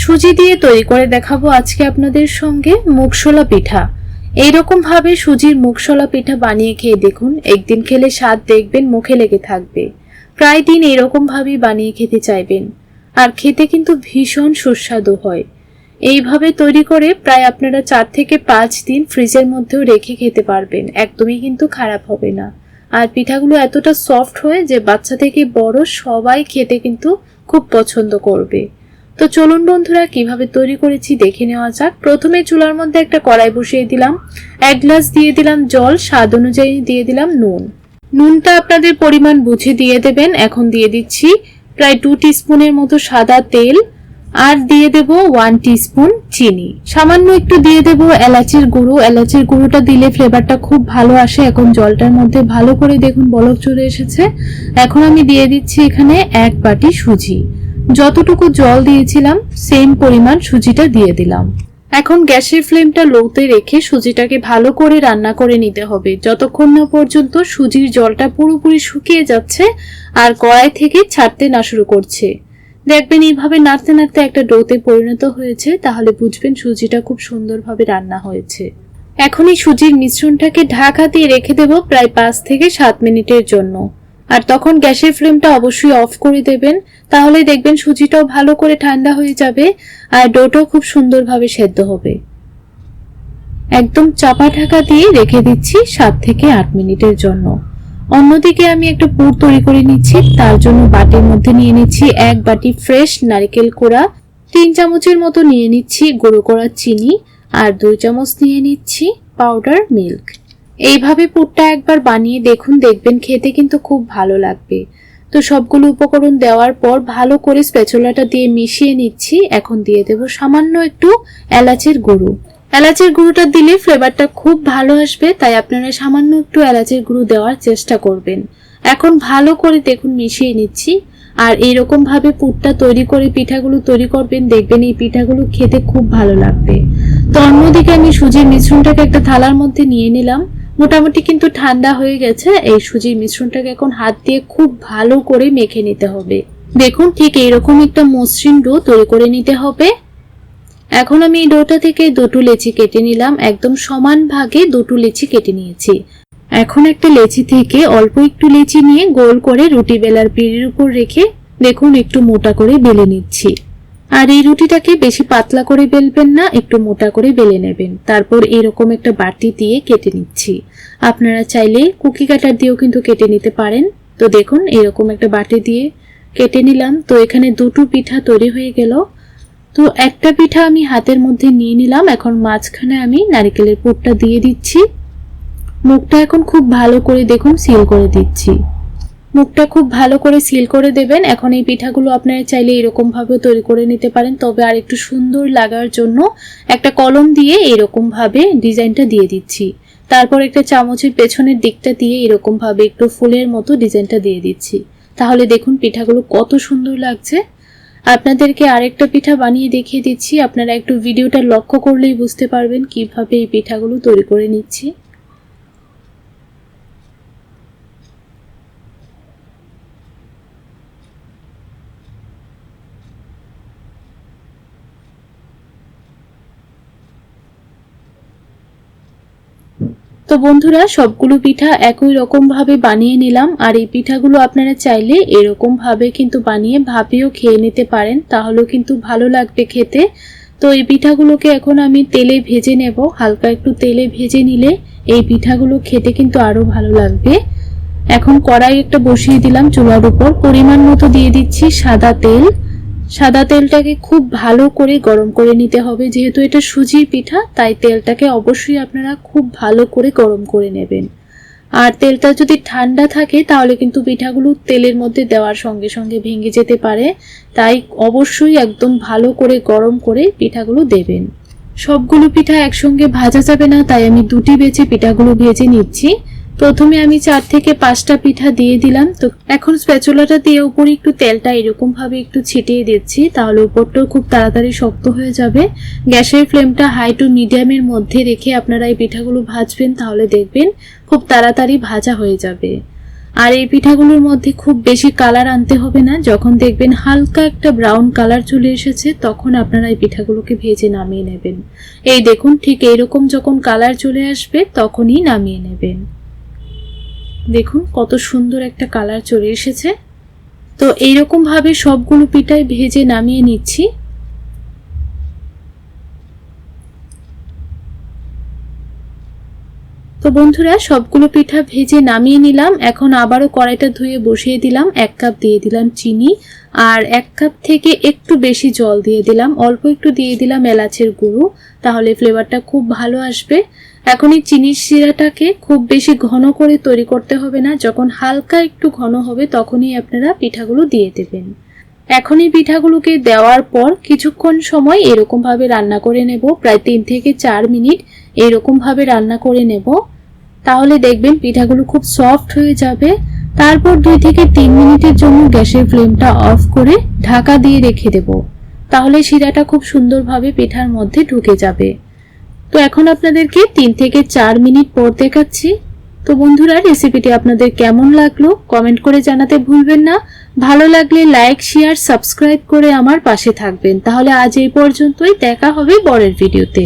সুজি দিয়ে তৈরি করে দেখাবো আজকে আপনাদের সঙ্গে মুগশলা পিঠা। এইরকম ভাবে সুজির মুগশলা পিঠা বানিয়ে খেয়ে দেখুন, একদিন খেলে স্বাদ দেখবেন মুখে লেগে থাকবে। প্রায় দিন এরকম ভাবেই বানিয়ে খেতে চাইবেন, আর খেতে কিন্তু ভীষণ সুস্বাদু হয়। এইভাবে তৈরি করে প্রায় আপনারা 4 থেকে 5 দিন ফ্রিজের মধ্যেও রেখে খেতে পারবেন, একদমই কিন্তু খারাপ হবে না। আর পিঠাগুলো এতটা সফট হয় যে বাচ্চা থেকে বড় সবাই খেতে কিন্তু খুব পছন্দ করবে। তো চলুন বন্ধুরা, কিভাবে তৈরি করেছি দেখে নেওয়া যাক। প্রথমে চুলার মধ্যে একটা কড়াই বসিয়ে দিলাম, 1 গ্লাস দিয়ে দিলাম জল, স্বাদ অনুযায়ী দিয়ে দিলাম নুন। নুনটা আপনাদের পরিমাণ বুঝে দিয়ে দেবেন। এখন দিয়ে দিচ্ছি প্রায় 2 টিস্পুনের মতো সাদা তেল, আর দিয়ে দেব 1 টিস্পুন চিনি। সামান্য একটু দিয়ে দেব এলাচির গুঁড়ো। এলাচির গুঁড়োটা দিলে ফ্লেভারটা খুব ভালো আসে। এখন জলটার মধ্যে ভালো করে দেখুন বলক চলে এসেছে। এখন আমি দিয়ে দিচ্ছি এখানে 1 বাটি সুজি। যতটুকু জল দিয়েছিলাম সেম পরিমাণ সুজিটা দিয়ে দিলাম। এখন গ্যাসের ফ্লেমটা লোতে রেখে সুজিটাকে ভালো করে রান্না করে নিতে হবে, যতক্ষণ না পর্যন্ত সুজির জলটা পুরোপুরি শুকিয়ে যাচ্ছে আর কড়াই থেকে ছাড়তে না শুরু করছে। দেখবেন এইভাবে নাড়তে নাড়তে একটা ডোতে পরিণত হয়েছে, তাহলে বুঝবেন সুজিটা খুব সুন্দরভাবে রান্না হয়েছে। এখন এই সুজির মিশ্রণটাকে ঢাকা দিয়ে রেখে দেব প্রায় 5 থেকে 7 মিনিটের জন্য। আর তখন গ্যাসের ফ্লেমটা অবশ্যই অফ করে দেবেন, তাহলে দেখবেন সুজিটাও ভালো করে ঠান্ডা হয়ে যাবে আর ডোটাও খুব সুন্দরভাবে সেদ্ধ হবে। একদম চাপা ঢাকা দিয়ে রেখে দিচ্ছি 7 থেকে 8 মিনিটের জন্য। অন্যদিকে আমি একটা পুর তৈরি করে নিচ্ছি। তার জন্য বাটির মধ্যে নিয়ে নিচ্ছি 1 বাটি ফ্রেশ নারকেল কোড়া, 3 চামচের মতো নিয়ে নিচ্ছি গুঁড়ো করা চিনি, আর 2 চামচ নিয়ে নিচ্ছি পাউডার মিল্ক। এইভাবে পুরটা একবার বানিয়ে দেখুন, দেখবেন খেতে কিন্তু খুব ভালো লাগবে। তো সবগুলো উপকরণ দেওয়ার পর ভালো করে স্প্যাচুলাটা দিয়ে মিশিয়ে নিচ্ছি। এখন দিয়ে দেব সামান্য একটু এলাচের গুঁড়ো। এলাচের গুঁড়োটা দিলে ফ্লেভারটা খুব ভালো আসবে, তাই আপনারা সামান্য একটু এলাচের গুঁড়ো দেওয়ার চেষ্টা করবেন। এখন ভালো করে দেখুন মিশিয়ে নিচ্ছি। আর এইরকম ভাবে পুরটা তৈরি করে পিঠাগুলো তৈরি করবেন, দেখবেন এই পিঠাগুলো খেতে খুব ভালো লাগবে। তো অন্যদিকে আমি সুজির মিশ্রণটাকে একটা থালার মধ্যে নিয়ে নিলাম। মোটামুটি কিন্তু ঠান্ডা হয়ে গেছে। এই সুজির মিশ্রণটাকে এখন হাত দিয়ে খুব ভালো করে মেখে নিতে হবে। দেখুন ঠিক এইরকম একটা মসৃণ ডো তৈরি করে নিতে হবে। এখন আমি এই ডোটা থেকে 2টো লেচি কেটে নিলাম। একদম সমান ভাগে 2টো লেচি কেটে নিয়েছি। এখন একটা লেচি থেকে অল্প একটু লেচি নিয়ে গোল করে রুটি বেলার পিঁড়ির উপর রেখে দেখুন একটু মোটা করে বেলে নিচ্ছি। আর এই রুটিটাকে বেশি পাতলা করে বেলবেন না, একটু মোটা করে বেলে নেবেন। তারপর এরকম একটা বাটি দিয়ে কেটে নিচ্ছি। আপনারা চাইলে কুকি কাটার দিয়েও কিন্তু কেটে নিতে পারেন। তো দেখুন এরকম একটা বাটি দিয়ে কেটে নিলাম। তো এখানে 2টো পিঠা তৈরি হয়ে গেল। তো একটা পিঠা আমি হাতের মধ্যে নিয়ে নিলাম। এখন মাঝখানে আমি নারকেলের পুরটা দিয়ে দিচ্ছি। মুখটা এখন খুব ভালো করে দেখুন সিল করে দিচ্ছি। মুখটা খুব ভালো করে সিল করে দেবেন। এখন এই পিঠাগুলো আপনারা চাইলে এরকম ভাবে তৈরি করে নিতে পারেন, তবে আর একটু সুন্দর লাগার জন্য একটা কলম দিয়ে এরকম ভাবে ডিজাইনটা দিয়ে দিচ্ছি। তারপর একটা চামচের পেছনের দিকটা দিয়ে এরকম ভাবে একটু ফুলের মতো ডিজাইনটা দিয়ে দিচ্ছি। তাহলে দেখুন পিঠাগুলো কত সুন্দর লাগছে। আপনাদেরকে আরেকটা পিঠা বানিয়ে দেখিয়ে দিচ্ছি। আপনারা একটু ভিডিওটা লক্ষ্য করলেই বুঝতে পারবেন কিভাবে এই পিঠাগুলো তৈরি করে নিচ্ছি। তো বন্ধুরা, সবগুলো পিঠা একই রকম ভাবে বানিয়ে নিলাম। আর এই পিঠাগুলো আপনারা চাইলে এরকম ভাবে কিন্তু বানিয়ে ভাপেও খেয়ে নিতে পারেন, তাহলেও কিন্তু ভালো লাগবে খেতে। তো এই পিঠাগুলোকে এখন আমি তেলে ভেজে নেব। হালকা একটু তেলে ভেজে নিলে এই পিঠাগুলো খেতে কিন্তু আরো ভালো লাগবে। এখন কড়াই একটা বসিয়ে দিলাম চুলার উপর। পরিমাণ মতো দিয়ে দিচ্ছি সাদা তেল। সাদা তেলটাকে খুব ভালো করে গরম করে নিতে হবে। যেহেতু এটা সুজির পিঠা, তাই তেলটাকে অবশ্যই আপনারা খুব ভালো করে গরম করে নেবেন। আর তেলটা যদি ঠান্ডা থাকে তাহলে কিন্তু পিঠাগুলো তেলের মধ্যে দেওয়ার সঙ্গে সঙ্গে ভেঙে যেতে পারে। তাই অবশ্যই একদম ভালো করে গরম করে পিঠাগুলো দেবেন। সবগুলো পিঠা একসঙ্গে ভাজা যাবে না, তাই আমি 2টি বেছে পিঠাগুলো ভেজে নিচ্ছি। প্রথমে আমি 4 থেকে 5টা পিঠা দিয়ে দিলাম। তো এখন স্প্যাচুলাটা দিয়ে উপরে একটু তেলটা এরকম ভাবে একটু ছিটিয়ে দিচ্ছি, তাহলে উপরটাও খুব তাড়াতাড়ি শক্ত হয়ে যাবে। গ্যাসের ফ্লেমটা হাই টু মিডিয়ামের মধ্যে রেখে আপনারা এই পিঠাগুলো ভাজবেন, তাহলে দেখবেন খুব তাড়াতাড়ি ভাজা হয়ে যাবে। আর এই পিঠাগুলোর মধ্যে খুব বেশি কালার আনতে হবে না। যখন দেখবেন হালকা একটা ব্রাউন কালার চলে এসেছে তখন আপনারা এই পিঠাগুলোকে ভেজে নামিয়ে নেবেন। এই দেখুন, ঠিক এইরকম যখন কালার চলে আসবে তখনই নামিয়ে নেবেন। দেখুন কত সুন্দর একটা কালার চলে এসেছে। তো এইরকম ভাবে সবগুলো পিঠাই ভেজে নামিয়ে নিচ্ছি। তো বন্ধুরা, সবগুলো পিঠা ভেজে নামিয়ে নিলাম। এখন আবারও কড়াইটা ধুয়ে বসিয়ে দিলাম। 1 কাপ দিয়ে দিলাম চিনি, আর 1 কাপ থেকে একটু বেশি জল দিয়ে দিলাম। অল্প একটু দিয়ে দিলাম এলাচের গুঁড়ো, তাহলে ফ্লেভারটা খুব ভালো আসবে। এখন এই চিনির শিরাটাকে খুব বেশি ঘন করে তৈরি করতে হবে না। যখন হালকা একটু ঘন হবে তখনই আপনারা পিঠাগুলো দিয়ে দেবেন। এখন এই পিঠাগুলোকে দেওয়ার পর কিছুক্ষণ সময় এরকম ভাবে রান্না করে নেব। প্রায় 3 থেকে 4 মিনিট এরকম ভাবে রান্না করে নেব। তাহলে দেখবেন পিঠাগুলো খুব সফট হয়ে যাবে। তারপর 2 থেকে 3 মিনিটের জন্য গ্যাসের ফ্লেমটা অফ করে ঢাকা দিয়ে রেখে দেব। তাহলে শিরাটা খুব সুন্দরভাবে পিঠার মধ্যে ঢুকে যাবে। তো এখন আপনাদেরকে 3 থেকে 4 মিনিট পর দেখাচ্ছি। তো বন্ধুরা, রেসিপিটি আপনাদের কেমন লাগলো কমেন্ট করে জানাতে ভুলবেন না। ভালো লাগলে লাইক, শেয়ার, সাবস্ক্রাইব করে আমার পাশে থাকবেন। তাহলে আজ এই পর্যন্তই, দেখা হবে পরের ভিডিওতে।